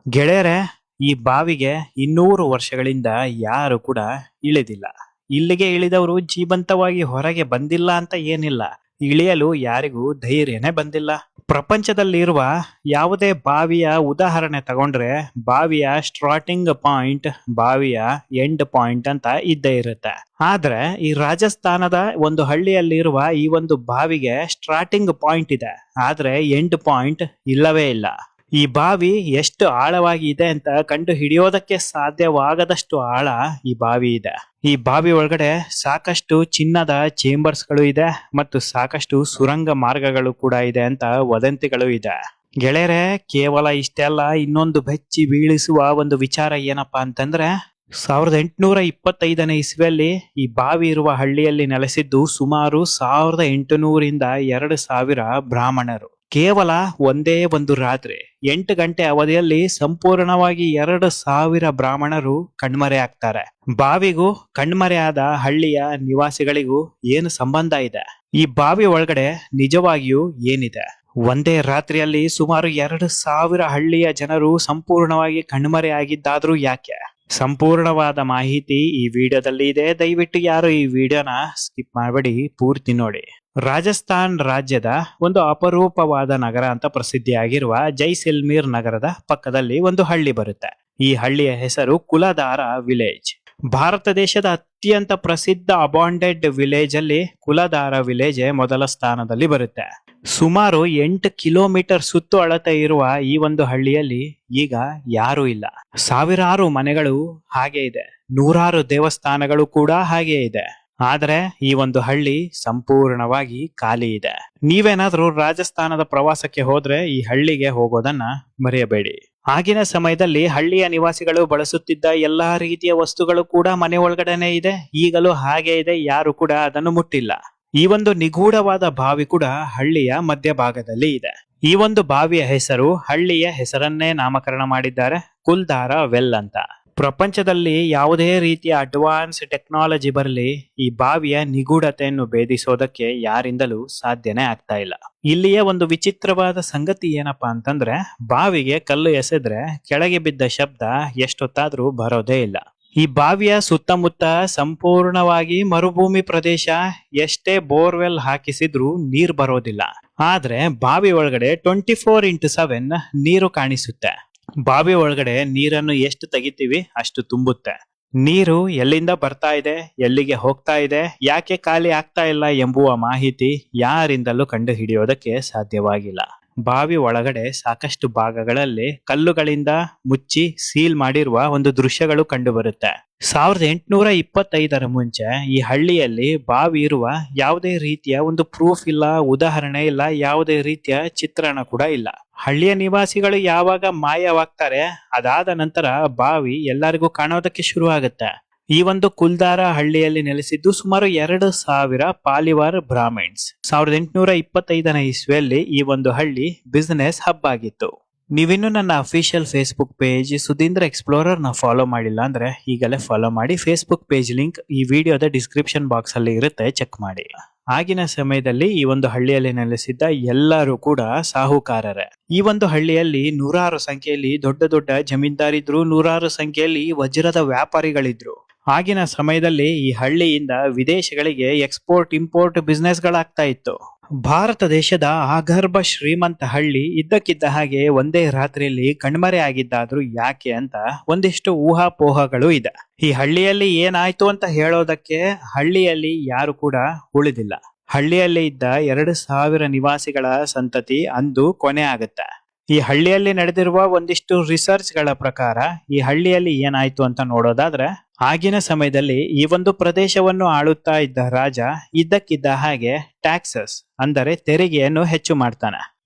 ಗೆಳೆಯರೆ, ಈ ಬಾವಿಗೆ 200 ವರ್ಷಗಳಿಂದ ಯಾರು ಕೂಡ ಇಳಿದಿಲ್ಲ. ಇಲ್ಲಿಗೆ ಇಳಿದವರು ಜೀವಂತವಾಗಿ ಹೊರಗೆ ಬಂದಿಲ್ಲ ಅಂತ ಏನಿಲ್ಲ. ಇಳಿಯಲು ಯಾರಿಗೂ ಧೈರ್ಯನೇ ಬಂದಿಲ್ಲ. ಪ್ರಪಂಚದಲ್ಲಿರುವ ಯಾವುದೇ ಬಾವಿಯ ಉದಾಹರಣೆ ತಗೊಂಡ್ರೆ ಬಾವಿಯ ಸ್ಟಾರ್ಟಿಂಗ್ ಪಾಯಿಂಟ್, ಬಾವಿಯ ಎಂಡ್ ಪಾಯಿಂಟ್ ಅಂತ ಇದ್ದೇ ಇರುತ್ತೆ. ಆದ್ರೆ ಈ ರಾಜಸ್ಥಾನದ ಒಂದು ಹಳ್ಳಿಯಲ್ಲಿರುವ ಈ ಒಂದು ಬಾವಿಗೆ ಸ್ಟಾರ್ಟಿಂಗ್ ಪಾಯಿಂಟ್ ಇದೆ, ಆದ್ರೆ ಎಂಡ್ ಪಾಯಿಂಟ್ ಇಲ್ಲವೇ ಇಲ್ಲ. ಈ ಬಾವಿ ಎಷ್ಟು ಆಳವಾಗಿ ಇದೆ ಅಂತ ಕಂಡು ಹಿಡಿಯೋದಕ್ಕೆ ಸಾಧ್ಯವಾಗದಷ್ಟು ಆಳ ಈ ಬಾವಿ ಇದೆ. ಈ ಬಾವಿ ಒಳಗಡೆ ಸಾಕಷ್ಟು ಚಿನ್ನದ ಚೇಂಬರ್ಸ್ ಗಳು ಇದೆ ಮತ್ತು ಸಾಕಷ್ಟು ಸುರಂಗ ಮಾರ್ಗಗಳು ಕೂಡ ಇದೆ ಅಂತ ವದಂತಿಗಳು ಇದೆ. ಗೆಳೆಯರೆ, ಕೇವಲ ಇಷ್ಟೆಲ್ಲ ಇನ್ನೊಂದು ಬೆಚ್ಚಿ ಬೀಳಿಸುವ ಒಂದು ವಿಚಾರ ಏನಪ್ಪಾ ಅಂತಂದ್ರೆ 1825ನೇ ಇಸ್ವಿಯಲ್ಲಿ ಈ ಬಾವಿ ಇರುವ ಹಳ್ಳಿಯಲ್ಲಿ ನೆಲೆಸಿದ್ದು ಸುಮಾರು 1800ರಿಂದ 2000 ಬ್ರಾಹ್ಮಣರು. ಕೇವಲ ಒಂದೇ ಒಂದು ರಾತ್ರಿ 8 ಗಂಟೆ ಅವಧಿಯಲ್ಲಿ ಸಂಪೂರ್ಣವಾಗಿ 2000 ಬ್ರಾಹ್ಮಣರು ಕಣ್ಮರೆ ಆಗ್ತಾರೆ. ಬಾವಿಗೂ ಕಣ್ಮರೆಯಾದ ಹಳ್ಳಿಯ ನಿವಾಸಿಗಳಿಗೂ ಏನು ಸಂಬಂಧ ಇದೆ? ಈ ಬಾವಿ ಒಳಗಡೆ ನಿಜವಾಗಿಯೂ ಏನಿದೆ? ಒಂದೇ ರಾತ್ರಿಯಲ್ಲಿ ಸುಮಾರು 2000 ಹಳ್ಳಿಯ ಜನರು ಸಂಪೂರ್ಣವಾಗಿ ಕಣ್ಮರೆಯಾಗಿದ್ದಾದ್ರೂ ಯಾಕೆ? ಸಂಪೂರ್ಣವಾದ ಮಾಹಿತಿ ಈ ವಿಡಿಯೋದಲ್ಲಿ ಇದೆ. ದಯವಿಟ್ಟು ಯಾರು ಈ ವಿಡಿಯೋನ ಸ್ಕಿಪ್ ಮಾಡಬೇಡಿ, ಪೂರ್ತಿ ನೋಡಿ. ರಾಜಸ್ಥಾನ್ ರಾಜ್ಯದ ಒಂದು ಅಪರೂಪವಾದ ನಗರ ಅಂತ ಪ್ರಸಿದ್ಧಿಯಾಗಿರುವ ಜೈಸಲ್ಮೇರ್ ನಗರದ ಪಕ್ಕದಲ್ಲಿ ಒಂದು ಹಳ್ಳಿ ಬರುತ್ತೆ. ಈ ಹಳ್ಳಿಯ ಹೆಸರು ಕುಲಧಾರ ವಿಲೇಜ್. ಭಾರತ ದೇಶದ ಅತ್ಯಂತ ಪ್ರಸಿದ್ಧ ಅಬಾಂಡೆಡ್ ವಿಲೇಜ್ ಅಲ್ಲಿ ಕುಲಧಾರ ವಿಲೇಜ್ ಮೊದಲ ಸ್ಥಾನದಲ್ಲಿ ಬರುತ್ತೆ. ಸುಮಾರು 8 ಕಿಲೋಮೀಟರ್ ಸುತ್ತು ಅಳತೆ ಇರುವ ಈ ಒಂದು ಹಳ್ಳಿಯಲ್ಲಿ ಈಗ ಯಾರೂ ಇಲ್ಲ. ಸಾವಿರಾರು ಮನೆಗಳು ಹಾಗೆ ಇದೆ, ನೂರಾರು ದೇವಸ್ಥಾನಗಳು ಕೂಡ ಹಾಗೆ ಇದೆ. ಆದ್ರೆ ಈ ಒಂದು ಹಳ್ಳಿ ಸಂಪೂರ್ಣವಾಗಿ ಖಾಲಿ ಇದೆ. ನೀವೇನಾದ್ರೂ ರಾಜಸ್ಥಾನದ ಪ್ರವಾಸಕ್ಕೆ ಹೋದ್ರೆ ಈ ಹಳ್ಳಿಗೆ ಹೋಗೋದನ್ನ ಮರೆಯಬೇಡಿ. ಆಗಿನ ಸಮಯದಲ್ಲಿ ಹಳ್ಳಿಯ ನಿವಾಸಿಗಳು ಬಳಸುತ್ತಿದ್ದ ಎಲ್ಲಾ ರೀತಿಯ ವಸ್ತುಗಳು ಕೂಡ ಮನೆ ಒಳಗಡೆನೆ ಇದೆ, ಈಗಲೂ ಹಾಗೆ ಇದೆ, ಯಾರು ಕೂಡ ಅದನ್ನು ಮುಟ್ಟಿಲ್ಲ. ಈ ಒಂದು ನಿಗೂಢವಾದ ಬಾವಿ ಕೂಡ ಹಳ್ಳಿಯ ಮಧ್ಯಭಾಗದಲ್ಲಿ ಇದೆ. ಈ ಒಂದು ಬಾವಿಯ ಹೆಸರು ಹಳ್ಳಿಯ ಹೆಸರನ್ನೇ ನಾಮಕರಣ ಮಾಡಿದ್ದಾರೆ, ಕುಲ್ಧಾರ ವೆಲ್ ಅಂತ. ಪ್ರಪಂಚದಲ್ಲಿ ಯಾವುದೇ ರೀತಿಯ ಅಡ್ವಾನ್ಸ್ ಟೆಕ್ನಾಲಜಿ ಬರಲಿ, ಈ ಬಾವಿಯ ನಿಗೂಢತೆಯನ್ನು ಭೇದಿಸೋದಕ್ಕೆ ಯಾರಿಂದಲೂ ಸಾಧ್ಯನೇ ಆಗ್ತಾ ಇಲ್ಲ. ಇಲ್ಲಿಯ ಒಂದು ವಿಚಿತ್ರವಾದ ಸಂಗತಿ ಏನಪ್ಪಾ ಅಂತಂದ್ರೆ, ಬಾವಿಗೆ ಕಲ್ಲು ಎಸೆದ್ರೆ ಕೆಳಗೆ ಬಿದ್ದ ಶಬ್ದ ಎಷ್ಟೊತ್ತಾದ್ರೂ ಬರೋದೇ ಇಲ್ಲ. ಈ ಬಾವಿಯ ಸುತ್ತಮುತ್ತ ಸಂಪೂರ್ಣವಾಗಿ ಮರುಭೂಮಿ ಪ್ರದೇಶ, ಎಷ್ಟೇ ಬೋರ್ವೆಲ್ ಹಾಕಿಸಿದ್ರೂ ನೀರ್ ಬರೋದಿಲ್ಲ. ಆದ್ರೆ ಬಾವಿ ಒಳಗಡೆ 24x7 ನೀರು ಕಾಣಿಸುತ್ತೆ. ಬಾವಿ ಒಳಗಡೆ ನೀರನ್ನು ಎಷ್ಟು ತೆಗಿತೀವಿ ಅಷ್ಟು ತುಂಬುತ್ತೆ. ನೀರು ಎಲ್ಲಿಂದ ಬರ್ತಾ ಇದೆ, ಎಲ್ಲಿಗೆ ಹೋಗ್ತಾ ಇದೆ, ಯಾಕೆ ಖಾಲಿ ಆಗ್ತಾ ಇಲ್ಲ ಎಂಬುವ ಮಾಹಿತಿ ಯಾರಿಂದಲೂ ಕಂಡು ಹಿಡಿಯೋದಕ್ಕೆ ಸಾಧ್ಯವಾಗಿಲ್ಲ. ಬಾವಿ ಒಳಗಡೆ ಸಾಕಷ್ಟು ಭಾಗಗಳಲ್ಲಿ ಕಲ್ಲುಗಳಿಂದ ಮುಚ್ಚಿ ಸೀಲ್ ಮಾಡಿರುವ ಒಂದು ದೃಶ್ಯಗಳು ಕಂಡು ಬರುತ್ತೆ. 1825ರ ಮುಂಚೆ ಈ ಹಳ್ಳಿಯಲ್ಲಿ ಬಾವಿ ಇರುವ ಯಾವುದೇ ರೀತಿಯ ಒಂದು ಪ್ರೂಫ್ ಇಲ್ಲ, ಉದಾಹರಣೆ ಇಲ್ಲ, ಯಾವುದೇ ರೀತಿಯ ಚಿತ್ರಣ ಕೂಡ ಇಲ್ಲ. ಹಳ್ಳಿಯ ನಿವಾಸಿಗಳು ಯಾವಾಗ ಮಾಯವಾಗ್ತಾರೆ, ಅದಾದ ನಂತರ ಬಾವಿ ಎಲ್ಲರಿಗೂ ಕಾಣೋದಕ್ಕೆ ಶುರು ಆಗುತ್ತೆ. ಈ ಒಂದು ಕುಲ್ಧಾರ ಹಳ್ಳಿಯಲ್ಲಿ ನೆಲೆಸಿದ್ದು ಸುಮಾರು 2000 ಪಾಲಿವಾರ್ ಬ್ರಾಹ್ಮಿಣ್ಸ್. 1825ನೇ ಇಸ್ವಿಯಲ್ಲಿ ಈ ಒಂದು ಹಳ್ಳಿ ಬಿಸಿನೆಸ್ ಹಬ್ ಆಗಿತ್ತು. ನೀವಿನ್ನು ನನ್ನ official Facebook page Sudhindra explorer ನ ಫಾಲೋ ಮಾಡಿಲ್ಲ ಅಂದ್ರೆ ಈಗಲೇ ಫಾಲೋ ಮಾಡಿ. ಫೇಸ್ಬುಕ್ ಪೇಜ್ ಲಿಂಕ್ ಈ ವಿಡಿಯೋದ ಡಿಸ್ಕ್ರಿಪ್ಷನ್ ಬಾಕ್ಸ್ ಅಲ್ಲಿ ಇರುತ್ತೆ, ಚೆಕ್ ಮಾಡಿ. ಆಗಿನ ಸಮಯದಲ್ಲಿ ಈ ಒಂದು ಹಳ್ಳಿಯಲ್ಲಿ ನೆಲೆಸಿದ್ದ ಎಲ್ಲರೂ ಕೂಡ ಸಾಹುಕಾರರೇ. ಈ ಒಂದು ಹಳ್ಳಿಯಲ್ಲಿ ನೂರಾರು ಸಂಖ್ಯೆಯಲ್ಲಿ ದೊಡ್ಡ ದೊಡ್ಡ ಜಮೀನ್ದಾರಿದ್ರು, ನೂರಾರು ಸಂಖ್ಯೆಯಲ್ಲಿ ವಜ್ರದ ವ್ಯಾಪಾರಿಗಳಿದ್ರು. ಆಗಿನ ಸಮಯದಲ್ಲಿ ಈ ಹಳ್ಳಿಯಿಂದ ವಿದೇಶಗಳಿಗೆ ಎಕ್ಸ್ಪೋರ್ಟ್ ಇಂಪೋರ್ಟ್ ಬಿಸ್ನೆಸ್ ಗಳಾಗ್ತಾ ಇತ್ತು. ಭಾರತ ದೇಶದ ಆಗರ್ಭ ಶ್ರೀಮಂತ ಹಳ್ಳಿ ಇದ್ದಕ್ಕಿದ್ದ ಹಾಗೆ ಒಂದೇ ರಾತ್ರಿಯಲ್ಲಿ ಕಣ್ಮರೆ ಆಗಿದ್ದಾದ್ರೂ ಯಾಕೆ ಅಂತ ಒಂದಿಷ್ಟು ಊಹಾಪೋಹಗಳು ಇದೆ. ಈ ಹಳ್ಳಿಯಲ್ಲಿ ಏನಾಯ್ತು ಅಂತ ಹೇಳೋದಕ್ಕೆ ಹಳ್ಳಿಯಲ್ಲಿ ಯಾರು ಕೂಡ ಉಳಿದಿಲ್ಲ. ಹಳ್ಳಿಯಲ್ಲಿ ಇದ್ದ 2000 ನಿವಾಸಿಗಳ ಸಂತತಿ ಅಂದು ಕೊನೆ ಆಗುತ್ತೆ. ಈ ಹಳ್ಳಿಯಲ್ಲಿ ನಡೆದಿರುವ ಒಂದಿಷ್ಟು ರಿಸರ್ಚ್ ಗಳ ಪ್ರಕಾರ ಈ ಹಳ್ಳಿಯಲ್ಲಿ ಏನಾಯ್ತು ಅಂತ ನೋಡೋದಾದ್ರೆ, ಆಗಿನ ಸಮಯದಲ್ಲಿ ಈ ಒಂದು ಪ್ರದೇಶವನ್ನು ಆಳುತ್ತಾ ಇದ್ದ ರಾಜ ಇದ್ದಕ್ಕಿದ್ದ ಹಾಗೆ ಟ್ಯಾಕ್ಸಸ್ ಅಂದರೆ ತೆರಿಗೆಯನ್ನು ಹೆಚ್ಚು ಮಾಡ್ತಾನೆ.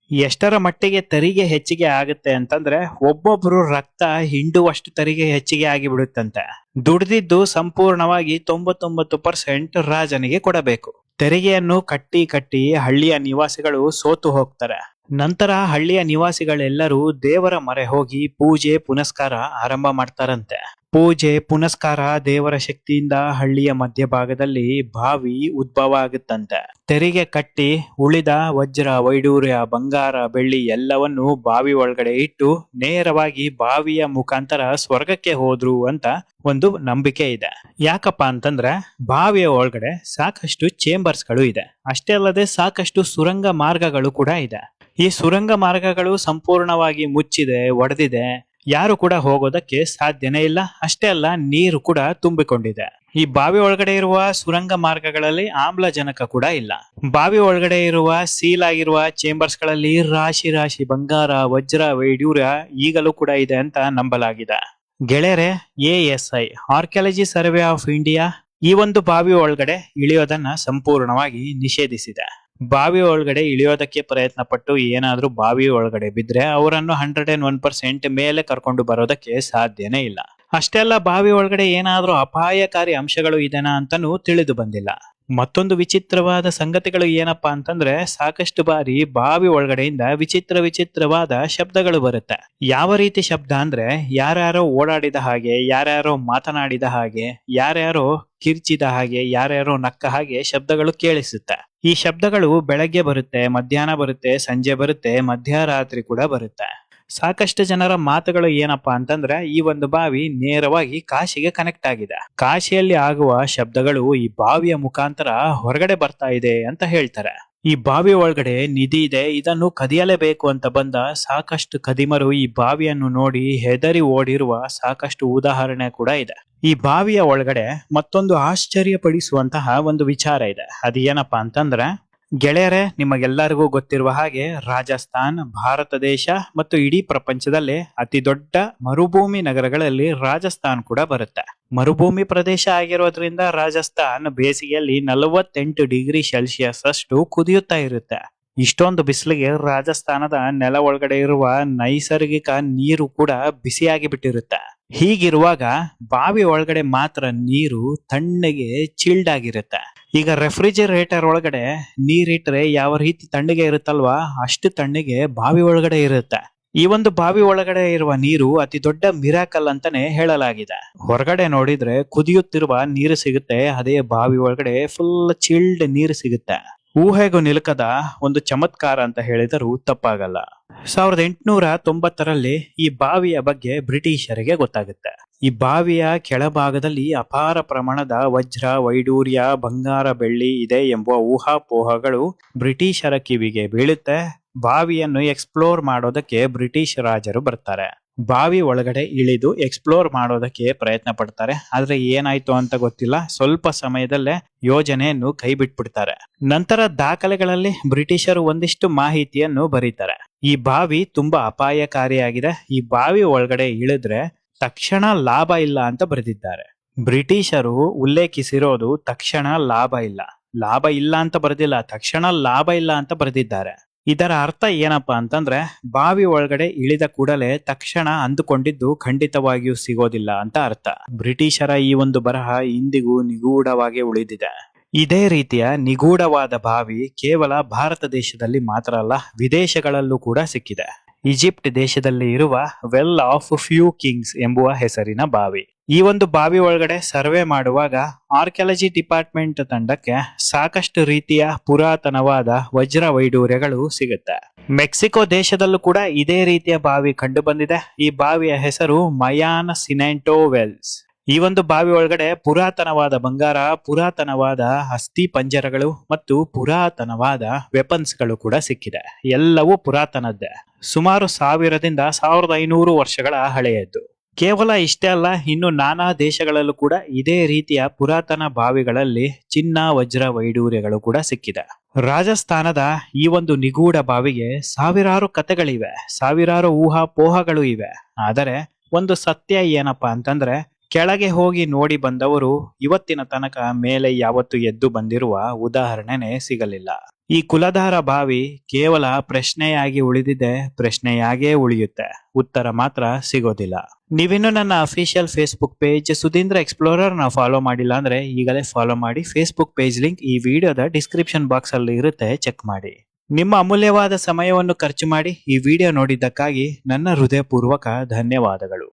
ಎಷ್ಟರ ಮಟ್ಟಿಗೆ ತೆರಿಗೆ ಹೆಚ್ಚಿಗೆ ಆಗುತ್ತೆ ಅಂತಂದ್ರೆ ಒಬ್ಬೊಬ್ರು ರಕ್ತ ಹಿಂಡುವಷ್ಟು ತೆರಿಗೆ ಹೆಚ್ಚಿಗೆ ಆಗಿಬಿಡುತ್ತಂತೆ. ದುಡ್ದಿದ್ದು ಸಂಪೂರ್ಣವಾಗಿ 99% ರಾಜನಿಗೆ ಕೊಡಬೇಕು. ತೆರಿಗೆಯನ್ನು ಕಟ್ಟಿ ಕಟ್ಟಿ ಹಳ್ಳಿಯ ನಿವಾಸಿಗಳು ಸೋತು ಹೋಗ್ತಾರೆ. ನಂತರ ಹಳ್ಳಿಯ ನಿವಾಸಿಗಳೆಲ್ಲರೂ ದೇವರ ಮೊರೆ ಹೋಗಿ ಪೂಜೆ ಪುನಸ್ಕಾರ ಆರಂಭ ಮಾಡ್ತಾರಂತೆ. ಪೂಜೆ ಪುನಸ್ಕಾರ ದೇವರ ಶಕ್ತಿಯಿಂದ ಹಳ್ಳಿಯ ಮಧ್ಯಭಾಗದಲ್ಲಿ ಬಾವಿ ಉದ್ಭವ ಆಗುತ್ತಂತೆ. ತೆರಿಗೆ ಕಟ್ಟಿ ಉಳಿದ ವಜ್ರ ವೈಡೂರ್ಯ ಬಂಗಾರ ಬೆಳ್ಳಿ ಎಲ್ಲವನ್ನು ಬಾವಿ ಒಳಗಡೆ ಇಟ್ಟು ನೇರವಾಗಿ ಬಾವಿಯ ಮುಖಾಂತರ ಸ್ವರ್ಗಕ್ಕೆ ಹೋದ್ರು ಅಂತ ಒಂದು ನಂಬಿಕೆ ಇದೆ. ಯಾಕಪ್ಪ ಅಂತಂದ್ರೆ ಬಾವಿಯ ಒಳಗಡೆ ಸಾಕಷ್ಟು ಚೇಂಬರ್ಸ್ ಗಳು ಇದೆ. ಅಷ್ಟೇ ಅಲ್ಲದೆ ಸಾಕಷ್ಟು ಸುರಂಗ ಮಾರ್ಗಗಳು ಕೂಡ ಇದೆ. ಈ ಸುರಂಗ ಮಾರ್ಗಗಳು ಸಂಪೂರ್ಣವಾಗಿ ಮುಚ್ಚಿದೆ, ಒಡೆದಿದೆ, ಯಾರು ಕೂಡ ಹೋಗೋದಕ್ಕೆ ಸಾಧ್ಯನೇ ಇಲ್ಲ. ಅಷ್ಟೇ ಅಲ್ಲ, ನೀರು ಕೂಡ ತುಂಬಿಕೊಂಡಿದೆ. ಈ ಬಾವಿ ಒಳಗಡೆ ಇರುವ ಸುರಂಗ ಮಾರ್ಗಗಳಲ್ಲಿ ಆಮ್ಲಜನಕ ಕೂಡ ಇಲ್ಲ. ಬಾವಿ ಒಳಗಡೆ ಇರುವ ಸೀಲ್ ಆಗಿರುವ ಚೇಂಬರ್ಸ್ ಗಳಲ್ಲಿ ರಾಶಿ ರಾಶಿ ಬಂಗಾರ ವಜ್ರ ವೈಡೂರ್ಯ ಈಗಲೂ ಕೂಡ ಇದೆ ಅಂತ ನಂಬಲಾಗಿದೆ. ಗೆಳೆಯರೆ, ASI archaeology survey of India ಈ ಒಂದು ಬಾವಿ ಒಳಗಡೆ ಇಳಿಯೋದನ್ನ ಸಂಪೂರ್ಣವಾಗಿ ನಿಷೇಧಿಸಿದೆ. ಬಾವಿ ಒಳಗಡೆ ಇಳಿಯೋದಕ್ಕೆ ಪ್ರಯತ್ನ ಪಟ್ಟು ಏನಾದ್ರೂ ಬಾವಿ ಒಳಗಡೆ ಬಿದ್ರೆ ಅವರನ್ನು 101% ಮೇಲೆ ಕರ್ಕೊಂಡು ಬರೋದಕ್ಕೆ ಸಾಧ್ಯನೇ ಇಲ್ಲ. ಅಷ್ಟೇ ಅಲ್ಲ, ಬಾವಿ ಒಳಗಡೆ ಏನಾದ್ರೂ ಅಪಾಯಕಾರಿ ಅಂಶಗಳು ಇದೆನಾ ಅಂತಾನೂ ತಿಳಿದು ಬಂದಿಲ್ಲ. ಮತ್ತೊಂದು ವಿಚಿತ್ರವಾದ ಸಂಗತಿಗಳು ಏನಪ್ಪಾ ಅಂತಂದ್ರೆ ಸಾಕಷ್ಟು ಬಾರಿ ಬಾವಿ ಒಳಗಡೆಯಿಂದ ವಿಚಿತ್ರವಾದ ಶಬ್ದಗಳು ಬರುತ್ತೆ. ಯಾವ ರೀತಿ ಶಬ್ದ ಅಂದ್ರೆ ಯಾರ್ಯಾರೋ ಓಡಾಡಿದ ಹಾಗೆ, ಯಾರ್ಯಾರೋ ಮಾತನಾಡಿದ ಹಾಗೆ, ಯಾರ್ಯಾರೋ ಕಿರ್ಚಿದ ಹಾಗೆ, ಯಾರ್ಯಾರೋ ನಕ್ಕ ಹಾಗೆ ಶಬ್ದಗಳು ಕೇಳಿಸುತ್ತೆ. ಈ ಶಬ್ದಗಳು ಬೆಳಗ್ಗೆ ಬರುತ್ತೆ, ಮಧ್ಯಾಹ್ನ ಬರುತ್ತೆ, ಸಂಜೆ ಬರುತ್ತೆ, ಮಧ್ಯರಾತ್ರಿ ಕೂಡ ಬರುತ್ತೆ. ಸಾಕಷ್ಟು ಜನರ ಮಾತುಗಳು ಏನಪ್ಪಾ ಅಂತಂದ್ರೆ ಈ ಒಂದು ಬಾವಿ ನೇರವಾಗಿ ಕಾಶಿಗೆ ಕನೆಕ್ಟ್ ಆಗಿದೆ. ಕಾಶಿಯಲ್ಲಿ ಆಗುವ ಶಬ್ದಗಳು ಈ ಬಾವಿಯ ಮುಖಾಂತರ ಹೊರಗಡೆ ಬರ್ತಾ ಇದೆ ಅಂತ ಹೇಳ್ತಾರೆ. ಈ ಬಾವಿ ಒಳಗಡೆ ನಿಧಿ ಇದೆ, ಇದನ್ನು ಕದಿಯಲೇಬೇಕು ಅಂತ ಬಂದ ಸಾಕಷ್ಟು ಕದಿಮರು ಈ ಬಾವಿಯನ್ನು ನೋಡಿ ಹೆದರಿ ಓಡಿರುವ ಸಾಕಷ್ಟು ಉದಾಹರಣೆ ಕೂಡ ಇದೆ. ಈ ಬಾವಿಯ ಒಳಗಡೆ ಮತ್ತೊಂದು ಆಶ್ಚರ್ಯಪಡಿಸುವಂತಹ ಒಂದು ವಿಚಾರ ಇದೆ. ಅದೇನಪ್ಪಾ ಅಂತಂದ್ರೆ ಗೆಳೆಯರೆ, ನಿಮಗೆಲ್ಲರಿಗೂ ಗೊತ್ತಿರುವ ಹಾಗೆ ರಾಜಸ್ಥಾನ್ ಭಾರತ ದೇಶ ಮತ್ತು ಇಡೀ ಪ್ರಪಂಚದಲ್ಲೇ ಅತಿ ದೊಡ್ಡ ಮರುಭೂಮಿ ನಗರಗಳಲ್ಲಿ ರಾಜಸ್ಥಾನ್ ಕೂಡ ಬರುತ್ತೆ. ಮರುಭೂಮಿ ಪ್ರದೇಶ ಆಗಿರೋದ್ರಿಂದ ರಾಜಸ್ಥಾನ್ ಬೇಸಿಗೆಯಲ್ಲಿ 48 ಡಿಗ್ರಿ ಸೆಲ್ಸಿಯಸ್ ಅಷ್ಟು ಕುದಿಯುತ್ತಾ ಇರುತ್ತೆ. ಇಷ್ಟೊಂದು ಬಿಸಿಲಿಗೆ ರಾಜಸ್ಥಾನದ ನೆಲ ಒಳಗಡೆ ಇರುವ ನೈಸರ್ಗಿಕ ನೀರು ಕೂಡ ಬಿಸಿಯಾಗಿ ಬಿಟ್ಟಿರುತ್ತೆ. ಹೀಗಿರುವಾಗ ಬಾವಿ ಒಳಗಡೆ ಮಾತ್ರ ನೀರು ತಣ್ಣಗೆ ಚಿಲ್ಡ್ ಆಗಿರುತ್ತೆ. ಈಗ ರೆಫ್ರಿಜರೇಟರ್ ಒಳಗಡೆ ನೀರಿಟ್ರೆ ಯಾವ ರೀತಿ ತಣ್ಣಗೆ ಇರುತ್ತಲ್ವಾ, ಅಷ್ಟು ತಣ್ಣಗೆ ಬಾವಿ ಒಳಗಡೆ ಇರುತ್ತೆ. ಈ ಒಂದು ಬಾವಿ ಒಳಗಡೆ ಇರುವ ನೀರು ಅತಿ ದೊಡ್ಡ ಮಿರಾಕಲ್ ಅಂತಾನೆ ಹೇಳಲಾಗಿದೆ. ಹೊರಗಡೆ ನೋಡಿದ್ರೆ ಕುದಿಯುತ್ತಿರುವ ನೀರು ಸಿಗುತ್ತೆ, ಅದೇ ಬಾವಿ ಒಳಗಡೆ ಫುಲ್ ಚಿಲ್ಡ್ ನೀರು ಸಿಗುತ್ತೆ. ಊಹೆಗೂ ನಿಲುಕದ ಒಂದು ಚಮತ್ಕಾರ ಅಂತ ಹೇಳಿದರೂ ತಪ್ಪಾಗಲ್ಲ. 1890ರಲ್ಲಿ ಈ ಬಾವಿಯ ಬಗ್ಗೆ ಬ್ರಿಟಿಷರಿಗೆ ಗೊತ್ತಾಗುತ್ತೆ. ಈ ಬಾವಿಯ ಕೆಳಭಾಗದಲ್ಲಿ ಅಪಾರ ಪ್ರಮಾಣದ ವಜ್ರ ವೈಡೂರ್ಯ ಬಂಗಾರ ಬೆಳ್ಳಿ ಇದೆ ಎಂಬುವ ಊಹಾಪೋಹಗಳು ಬ್ರಿಟಿಷರ ಕಿವಿಗೆ ಬೀಳುತ್ತೆ. ಬಾವಿಯನ್ನು ಎಕ್ಸ್ಪ್ಲೋರ್ ಮಾಡೋದಕ್ಕೆ ಬ್ರಿಟಿಷ್ ರಾಜರು ಬರ್ತಾರೆ. ಬಾವಿ ಒಳಗಡೆ ಇಳಿದು ಎಕ್ಸ್ಪ್ಲೋರ್ ಮಾಡೋದಕ್ಕೆ ಪ್ರಯತ್ನ ಪಡ್ತಾರೆ. ಆದ್ರೆ ಏನಾಯ್ತು ಅಂತ ಗೊತ್ತಿಲ್ಲ, ಸ್ವಲ್ಪ ಸಮಯದಲ್ಲೇ ಯೋಜನೆಯನ್ನು ಕೈ ಬಿಟ್ಬಿಡ್ತಾರೆ. ನಂತರ ದಾಖಲೆಗಳಲ್ಲಿ ಬ್ರಿಟಿಷರು ಒಂದಿಷ್ಟು ಮಾಹಿತಿಯನ್ನು ಬರೀತಾರೆ. ಈ ಬಾವಿ ತುಂಬಾ ಅಪಾಯಕಾರಿಯಾಗಿದೆ, ಈ ಬಾವಿ ಒಳಗಡೆ ಇಳಿದ್ರೆ ತಕ್ಷಣ ಲಾಭ ಇಲ್ಲ ಅಂತ ಬರೆದಿದ್ದಾರೆ. ಬ್ರಿಟಿಷರು ಉಲ್ಲೇಖಿಸಿರೋದು ತಕ್ಷಣ ಲಾಭ ಇಲ್ಲ ಅಂತ ಬರೆದಿಲ್ಲ, ತಕ್ಷಣ ಲಾಭ ಇಲ್ಲ ಅಂತ ಬರೆದಿದ್ದಾರೆ. ಇದರ ಅರ್ಥ ಏನಪ್ಪಾ ಅಂತಂದ್ರೆ ಬಾವಿ ಒಳಗಡೆ ಇಳಿದ ಕೂಡಲೇ ತಕ್ಷಣ ಅಂದುಕೊಂಡಿದ್ದು ಖಂಡಿತವಾಗಿಯೂ ಸಿಗೋದಿಲ್ಲ ಅಂತ ಅರ್ಥ. ಬ್ರಿಟಿಷರ ಈ ಒಂದು ಬರಹ ಇಂದಿಗೂ ನಿಗೂಢವಾಗಿ ಉಳಿದಿದೆ. ಇದೇ ರೀತಿಯ ನಿಗೂಢವಾದ ಬಾವಿ ಕೇವಲ ಭಾರತ ದೇಶದಲ್ಲಿ ಮಾತ್ರ ಅಲ್ಲ, ವಿದೇಶಗಳಲ್ಲೂ ಕೂಡ ಸಿಕ್ಕಿದೆ. ಈಜಿಪ್ಟ್ ದೇಶದಲ್ಲಿ ಇರುವ ವೆಲ್ ಆಫ್ ಫ್ಯೂ ಕಿಂಗ್ಸ್ ಎಂಬುವ ಹೆಸರಿನ ಬಾವಿ. ಈ ಒಂದು ಬಾವಿ ಒಳಗಡೆ ಸರ್ವೆ ಮಾಡುವಾಗ ಆರ್ಕಿಯಾಲಜಿ ಡಿಪಾರ್ಟ್ಮೆಂಟ್ ತಂಡಕ್ಕೆ ಸಾಕಷ್ಟು ರೀತಿಯ ಪುರಾತನವಾದ ವಜ್ರ ವೈಡೂರ್ಯಗಳು ಸಿಗುತ್ತೆ. ಮೆಕ್ಸಿಕೋ ದೇಶದಲ್ಲೂ ಕೂಡ ಇದೇ ರೀತಿಯ ಬಾವಿ ಕಂಡು ಬಂದಿದೆ. ಈ ಬಾವಿಯ ಹೆಸರು ಮಯಾನ್ ಸಿನೆಂಟೋ ವೆಲ್ಸ್. ಈ ಒಂದು ಬಾವಿ ಒಳಗಡೆ ಪುರಾತನವಾದ ಬಂಗಾರ, ಪುರಾತನವಾದ ಅಸ್ಥಿ ಪಂಜರಗಳು ಮತ್ತು ಪುರಾತನವಾದ ವೆಪನ್ಸ್ಗಳು ಕೂಡ ಸಿಕ್ಕಿದೆ. ಎಲ್ಲವೂ ಪುರಾತನದ್ದೇ, ಸುಮಾರು 1000ದಿಂದ 1500 ವರ್ಷಗಳ ಹಳೆಯದ್ದು. ಕೇವಲ ಇಷ್ಟೇ ಅಲ್ಲ, ಇನ್ನು ನಾನಾ ದೇಶಗಳಲ್ಲೂ ಕೂಡ ಇದೇ ರೀತಿಯ ಪುರಾತನ ಬಾವಿಗಳಲ್ಲಿ ಚಿನ್ನ ವಜ್ರ ವೈಡೂರ್ಯಗಳು ಕೂಡ ಸಿಕ್ಕಿದೆ. ರಾಜಸ್ಥಾನದ ಈ ಒಂದು ನಿಗೂಢ ಬಾವಿಗೆ ಸಾವಿರಾರು ಕಥೆಗಳಿವೆ, ಸಾವಿರಾರು ಊಹಾಪೋಹಗಳು ಇವೆ. ಆದರೆ ಒಂದು ಸತ್ಯ ಏನಪ್ಪಾ ಅಂತಂದ್ರೆ ಕೆಳಗೆ ಹೋಗಿ ನೋಡಿ ಬಂದವರು ಇವತ್ತಿನ ತನಕ ಮೇಲೆ ಯಾವತ್ತು ಎದ್ದು ಬಂದಿರುವ ಉದಾಹರಣೆನೇ ಸಿಗಲಿಲ್ಲ. ಈ ಕುಲಧಾರ ಬಾವಿ ಕೇವಲ ಪ್ರಶ್ನೆಯಾಗಿ ಉಳಿದಿದೆ, ಪ್ರಶ್ನೆಯಾಗೇ ಉಳಿಯುತ್ತೆ, ಉತ್ತರ ಮಾತ್ರ ಸಿಗೋದಿಲ್ಲ. ನೀವಿನ್ನು ನನ್ನ official Facebook page Sudhindra explorer ನ ಫಾಲೋ ಮಾಡಿಲ್ಲ ಅಂದ್ರೆ ಈಗಲೇ ಫಾಲೋ ಮಾಡಿ. ಫೇಸ್ಬುಕ್ ಪೇಜ್ ಲಿಂಕ್ ಈ ವಿಡಿಯೋದ ಡಿಸ್ಕ್ರಿಪ್ಷನ್ ಬಾಕ್ಸ್ ಅಲ್ಲಿ ಇರುತ್ತೆ, ಚೆಕ್ ಮಾಡಿ. ನಿಮ್ಮ ಅಮೂಲ್ಯವಾದ ಸಮಯವನ್ನು ಖರ್ಚು ಮಾಡಿ ಈ ವಿಡಿಯೋ ನೋಡಿದ್ದಕ್ಕಾಗಿ ನನ್ನ ಹೃದಯಪೂರ್ವಕ ಧನ್ಯವಾದಗಳು.